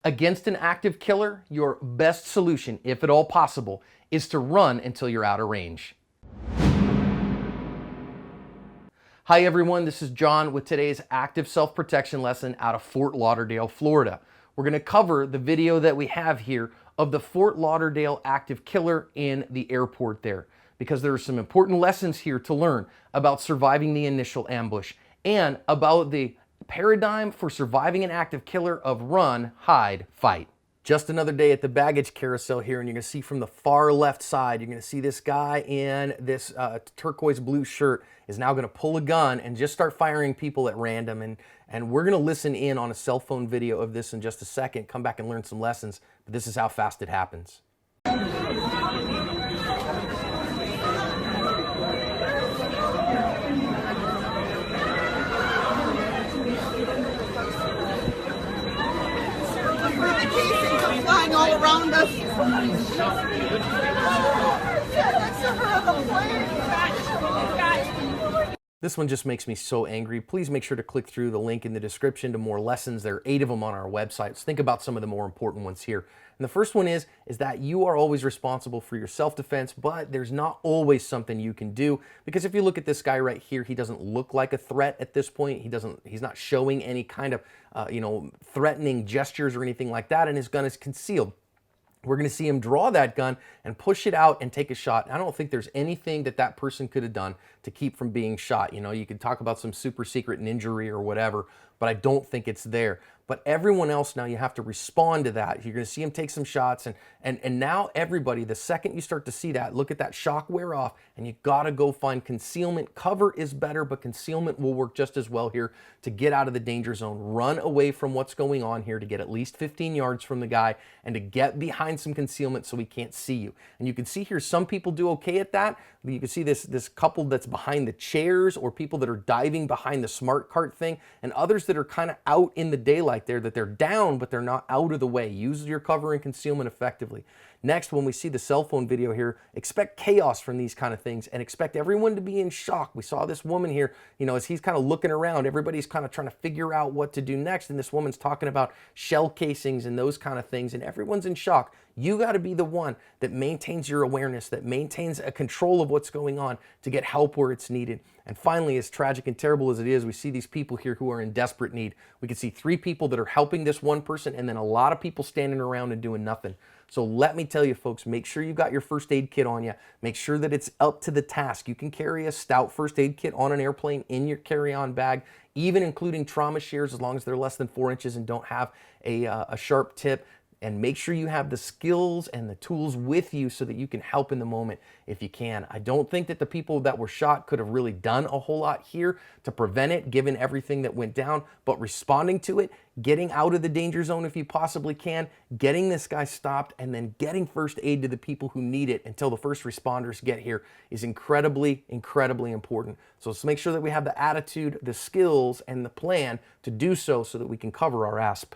Against an active killer, your best solution, if at all possible, is to run until you're out of range. Hi everyone, this is John with today's active self-protection lesson out of Fort Lauderdale, Florida. We're going to cover the video that we have here of the Fort Lauderdale active killer in the airport there, because there are some important lessons here to learn about surviving the initial ambush and about the paradigm for surviving an active killer of run, hide, fight. Just another day at the baggage carousel here, and you're going to see from the far left side, you're going to see this guy in this turquoise blue shirt is now going to pull a gun and just start firing people at random. And we're going to listen in on a cell phone video of this in just a second, come back and learn some lessons, but this is how fast it happens. Flying all around us. This one just makes me so angry. Please make sure to click through the link in the description to more lessons. There are 8 of them on our website. Let's think about some of the more important ones here. And the first one is that you are always responsible for your self-defense, but there's not always something you can do. Because if you look at this guy right here, he doesn't look like a threat at this point. He's not showing any kind of threatening gestures or anything like that, and his gun is concealed. We're going to see him draw that gun and push it out and take a shot. I don't think there's anything that person could have done to keep from being shot. You know, you could talk about some super secret ninja or whatever, but I don't think it's there. But everyone else now, you have to respond to that. You're going to see him take some shots, and now everybody, the second you start to see that, look at that shock wear off, and you got to go find concealment. Cover is better, but concealment will work just as well here to get out of the danger zone. Run away from what's going on here to get at least 15 yards from the guy and to get behind some concealment so he can't see you. And you can see here some people do okay at that. You can see this couple that's behind the chairs, or people that are diving behind the smart cart thing, and others that are kind of out in the daylight there, that they're down but they're not out of the way. Use your cover and concealment effectively. Next, when we see the cell phone video here, expect chaos from these kind of things and expect everyone to be in shock. We saw this woman here, you know, as he's kind of looking around, everybody's kind of trying to figure out what to do next, and this woman's talking about shell casings and those kind of things, and everyone's in shock. You got to be the one that maintains your awareness, that maintains a control of what's going on to get help where it's needed. And finally, as tragic and terrible as it is, we see these people here who are in desperate need. We can see 3 people that are helping this one person, and then a lot of people standing around and doing nothing. So let me tell you folks, make sure you've got your first aid kit on you. Make sure that it's up to the task. You can carry a stout first aid kit on an airplane in your carry-on bag, even including trauma shears as long as they're less than 4 inches and don't have a sharp tip. And make sure you have the skills and the tools with you so that you can help in the moment if you can. I don't think that the people that were shot could have really done a whole lot here to prevent it, given everything that went down, but responding to it, getting out of the danger zone if you possibly can, getting this guy stopped, and then getting first aid to the people who need it until the first responders get here is incredibly, incredibly important. So let's make sure that we have the attitude, the skills, and the plan to do so that we can cover our ASP.